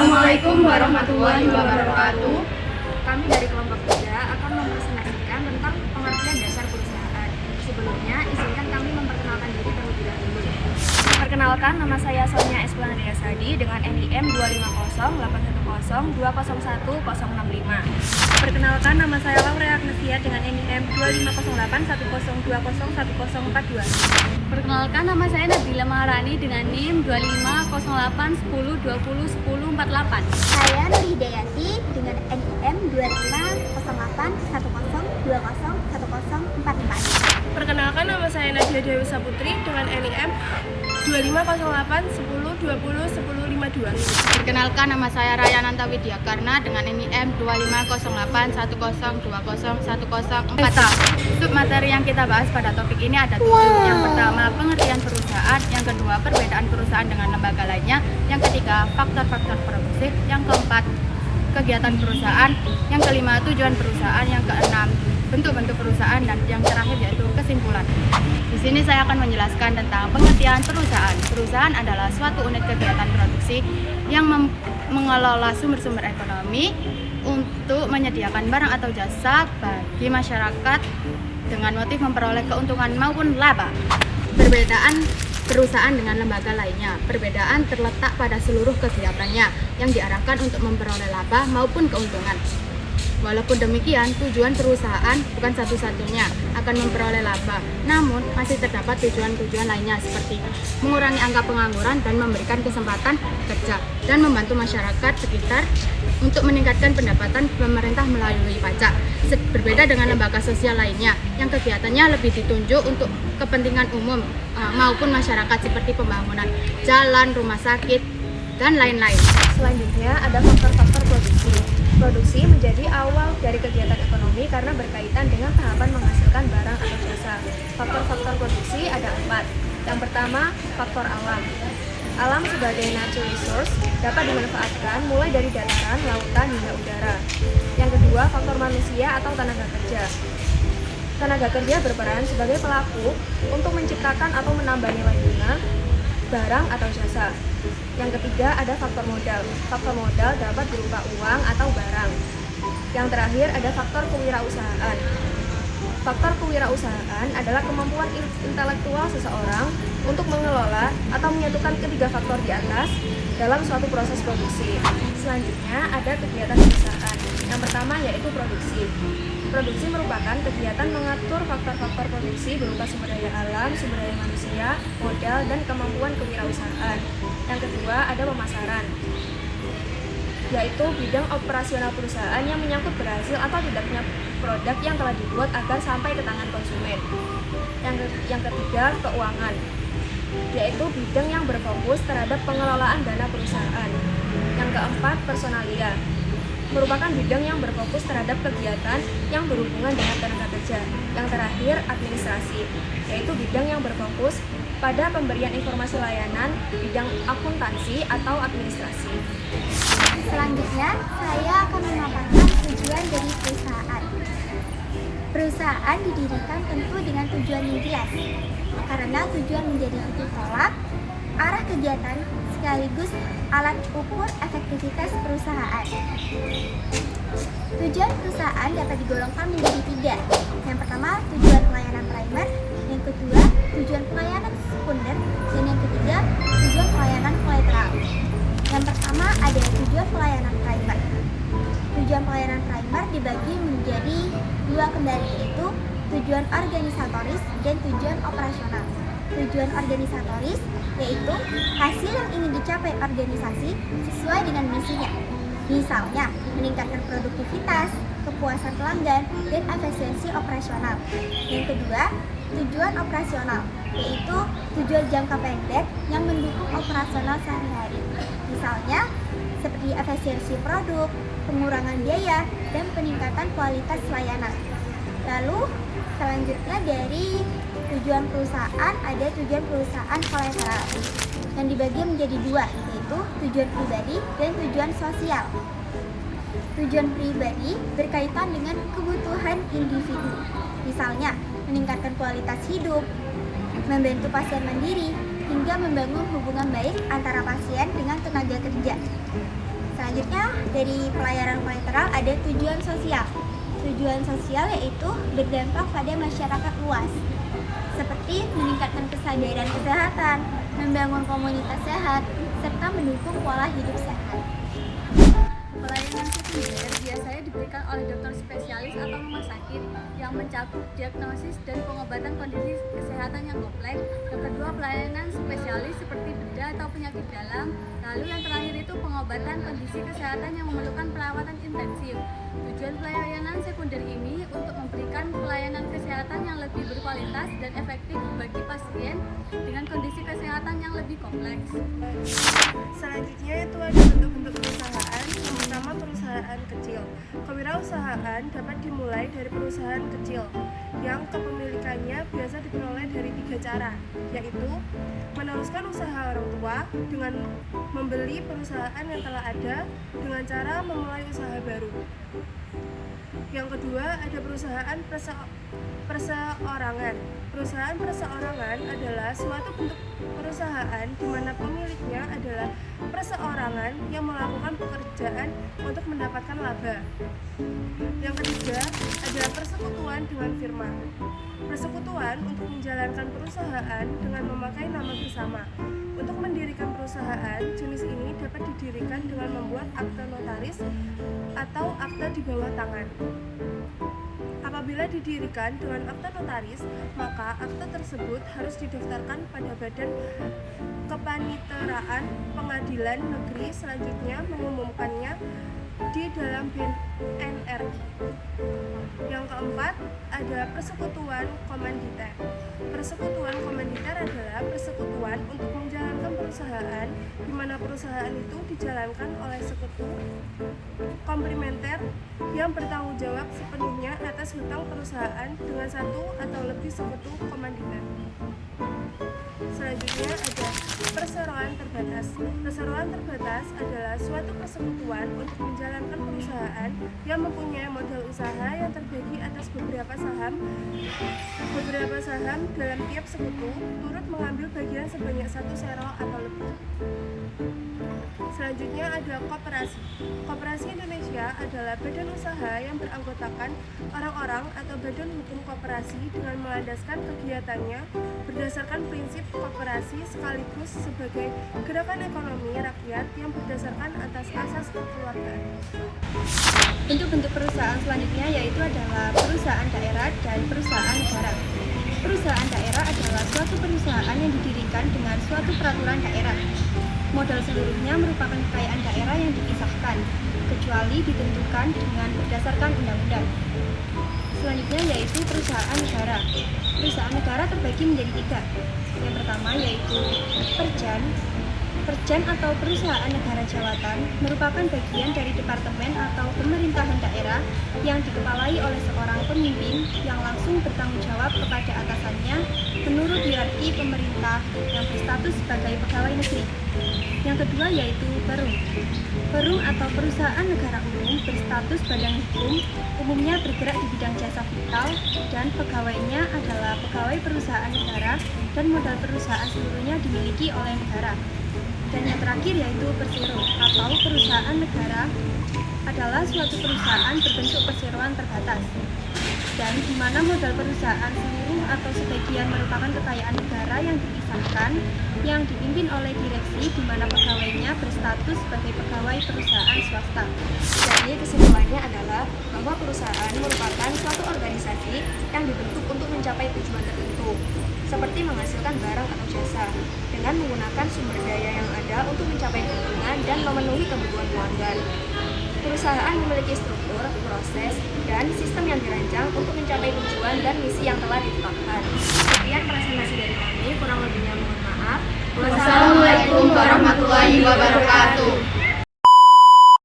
Assalamualaikum warahmatullahi wabarakatuh. Kami dari kelompok 3 akan mempresentasikan tentang pengertian dasar perusahaan. Sebelumnya, izinkan kami memperkenalkan diri terlebih dahulu. Perkenalkan, nama saya Sonia Esplandia Sadi dengan NIM 25081020165. Perkenalkan, nama saya Laura Agnesia dengan NIM 250810201042. Perkenalkan, nama saya Nabila Maharani dengan NIM 250810201048. Saya Nur Hidayati dengan NIM 250810201044. Perkenalkan, nama saya Nadia Dewi Saputri dengan NIM 250810201052. Perkenalkan, nama saya Raya Nanta Widyakarna dengan NIM 25081020101044. Submateri yang kita bahas pada topik ini ada 7. Yang pertama, pengertian perusahaan. Yang kedua, perbedaan perusahaan dengan lembaga lainnya. Yang ketiga, faktor-faktor produksi. Yang keempat, kegiatan perusahaan. Yang kelima, tujuan perusahaan. Yang keenam, bentuk-bentuk perusahaan, dan yang terakhir yaitu kesimpulan. Di sini saya akan menjelaskan tentang pengertian perusahaan. Perusahaan adalah suatu unit kegiatan produksi yang mengelola sumber-sumber ekonomi untuk menyediakan barang atau jasa bagi masyarakat dengan motif memperoleh keuntungan maupun laba. Perbedaan perusahaan dengan lembaga lainnya. Perbedaan terletak pada seluruh kegiatannya yang diarahkan untuk memperoleh laba maupun keuntungan. Walaupun demikian, tujuan perusahaan bukan satu-satunya akan memperoleh laba, namun masih terdapat tujuan-tujuan lainnya seperti mengurangi angka pengangguran dan memberikan kesempatan kerja dan membantu masyarakat sekitar untuk meningkatkan pendapatan pemerintah melalui pajak. Berbeda dengan lembaga sosial lainnya yang kegiatannya lebih ditunjuk untuk kepentingan umum maupun masyarakat seperti pembangunan jalan, rumah sakit, dan lain-lain. Selanjutnya ada faktor-faktor produksi. Produksi menjadi awal dari kegiatan ekonomi karena berkaitan dengan tahapan menghasilkan barang atau jasa. Faktor-faktor produksi ada 4. Yang pertama, faktor alam. Alam sebagai natural resource dapat dimanfaatkan mulai dari dataran, lautan, hingga udara. Yang kedua, faktor manusia atau tenaga kerja. Tenaga kerja berperan sebagai pelaku untuk menciptakan atau menambah nilai guna barang atau jasa. Yang ketiga ada faktor modal. Faktor modal dapat berupa uang atau barang. Yang terakhir ada faktor kewirausahaan. Faktor kewirausahaan adalah kemampuan intelektual seseorang untuk mengelola atau menyatukan ketiga faktor di atas dalam suatu proses produksi. Selanjutnya ada kegiatan perusahaan. Yang pertama yaitu produksi. Produksi merupakan kegiatan mengatur faktor-faktor produksi berupa sumber daya alam, sumber daya manusia, modal, dan kemampuan kewirausahaan. Yang kedua ada pemasaran, yaitu bidang operasional perusahaan yang menyangkut berhasil atau tidaknya produk yang telah dibuat agar sampai ke tangan konsumen. Yang ketiga keuangan, yaitu bidang yang berfokus terhadap pengelolaan dana perusahaan. Yang keempat personalia, merupakan bidang yang berfokus terhadap kegiatan yang berhubungan dengan tenaga kerja. Yang terakhir, administrasi, yaitu bidang yang berfokus pada pemberian informasi layanan, bidang akuntansi atau administrasi. Selanjutnya, saya akan memaparkan tujuan dari perusahaan. Perusahaan didirikan tentu dengan tujuan yang jelas, karena tujuan menjadi titik tolak, arah kegiatan, sekaligus alat ukur efektivitas perusahaan. Tujuan perusahaan dapat digolongkan menjadi 3. Yang pertama, tujuan pelayanan primer. Yang kedua, tujuan pelayanan sekunder. Dan yang ketiga, tujuan pelayanan kolateral. Yang pertama ada tujuan pelayanan primer. Tujuan pelayanan primer dibagi menjadi 2 kembali, yaitu tujuan organisatoris dan tujuan operasional. Tujuan organisatoris yaitu hasil yang ingin dicapai organisasi sesuai dengan misinya. Misalnya, meningkatkan produktivitas, kepuasan pelanggan, dan efisiensi operasional. Yang kedua, tujuan operasional, yaitu tujuan jangka pendek yang mendukung operasional sehari-hari. Misalnya, seperti efisiensi produk, pengurangan biaya, dan peningkatan kualitas layanan. Lalu, selanjutnya dari tujuan perusahaan ada tujuan perusahaan kolateral yang dibagi menjadi 2, yaitu tujuan pribadi dan tujuan sosial. Tujuan pribadi berkaitan dengan kebutuhan individu, misalnya meningkatkan kualitas hidup, membantu pasien mandiri, hingga membangun hubungan baik antara pasien dengan tenaga kerja. Selanjutnya, dari pelayanan kolateral ada tujuan sosial. Tujuan sosial yaitu berdampak pada masyarakat luas, seperti meningkatkan kesadaran kesehatan, membangun komunitas sehat, serta mendukung pola hidup sehat. Pelayanan sekunder biasanya diberikan oleh dokter spesialis atau rumah sakit yang mencakup diagnosis dan pengobatan kondisi kesehatan yang kompleks. Yang kedua, pelayanan spesialis seperti bedah atau penyakit dalam. Lalu yang terakhir itu pengobatan kondisi kesehatan yang memerlukan perawatan intensif. Tujuan pelayanan sekunder ini untuk memberikan pelayanan kesehatan yang lebih berkualitas dan efektif bagi pasien dengan kondisi kesehatan yang lebih kompleks. Selanjutnya itu ada bentuk-bentuk perusahaan. Yang pertama, perusahaan kecil. Kewirausahaan dapat dimulai dari perusahaan kecil yang kepemilikannya biasa diperoleh dari 3 cara, yaitu meneruskan usaha orang tua dengan membeli perusahaan yang telah ada dengan cara memulai usaha baru. Yang kedua, ada perusahaan perseorangan. Perusahaan perseorangan adalah suatu bentuk perusahaan di mana pemiliknya adalah perseorangan yang melakukan pekerjaan untuk mendapatkan laba. Yang ketiga, ada persekutuan dengan firma. Persekutuan untuk menjalankan perusahaan dengan memakai nama bersama. Untuk mendirikan perusahaan, jenis ini dapat didirikan dengan membuat akte notaris atau akte di bawah tangan. Apabila didirikan dengan akte notaris, maka akte tersebut harus didaftarkan pada Badan Kepaniteraan Pengadilan Negeri, selanjutnya mengumumkannya di dalam BNRI. Yang keempat, ada persekutuan komanditer. Persekutuan komanditer adalah persekutuan untuk menjalankan perusahaan di mana perusahaan itu dijalankan oleh sekutu komplementer yang bertanggung jawab sepenuhnya atas hutang perusahaan dengan satu atau lebih sekutu komanditer. Selanjutnya ada perseroan terbatas. Perseroan terbatas adalah suatu persekutuan untuk menjalankan perusahaan yang mempunyai modal usaha yang terbagi atas beberapa saham dalam tiap sekutu turut mengambil bagian sebanyak 1 sero atau lebih. Selanjutnya ada koperasi. Koperasi Indonesia adalah badan usaha yang beranggotakan orang-orang atau badan hukum koperasi dengan melandaskan kegiatannya berdasarkan prinsip koperasi sekaligus sebagai gerakan ekonomi rakyat yang berdasarkan atas asas kekeluargaan. Bentuk-bentuk perusahaan selanjutnya yaitu adalah perusahaan daerah dan perusahaan negara. Perusahaan daerah adalah suatu perusahaan yang didirikan dengan suatu peraturan daerah. Modal seluruhnya merupakan kekayaan daerah yang dipisahkan, kecuali ditentukan dengan berdasarkan undang-undang. Selanjutnya yaitu perusahaan negara. Perusahaan negara terbagi menjadi 3. Yang pertama yaitu Perjan. Perjan atau perusahaan negara jawatan merupakan bagian dari departemen atau pemerintahan daerah yang dikepalai oleh seorang pemimpin yang langsung bertanggung jawab kepada atasannya menurut hierarki pemerintah yang berstatus sebagai pegawai negeri. Yang kedua yaitu Perum. Perum atau perusahaan negara umum berstatus badan hukum, umumnya bergerak di bidang jasa vital dan pegawainya adalah pegawai perusahaan negara dan modal perusahaan seluruhnya dimiliki oleh negara. Dan yang terakhir yaitu Persero atau perusahaan negara adalah suatu perusahaan berbentuk perseroan terbatas dan di mana modal perusahaan seluruh atau sebagian merupakan kekayaan negara yang dipisahkan yang dipimpin oleh direksi di mana pegawainya berstatus sebagai pegawai perusahaan swasta. Jadi kesimpulannya adalah bahwa perusahaan merupakan suatu organisasi yang dibentuk untuk mencapai tujuan tertentu, seperti menghasilkan barang atau jasa dengan menggunakan sumber daya yang ada untuk mencapai keuntungan dan memenuhi kebutuhan pelanggan. Perusahaan memiliki struktur, proses, dan sistem yang dirancang untuk mencapai tujuan dan misi yang telah ditetapkan. Sekian presentasi dari kami, kurang lebihnya mohon maaf. Wassalamualaikum warahmatullahi wabarakatuh.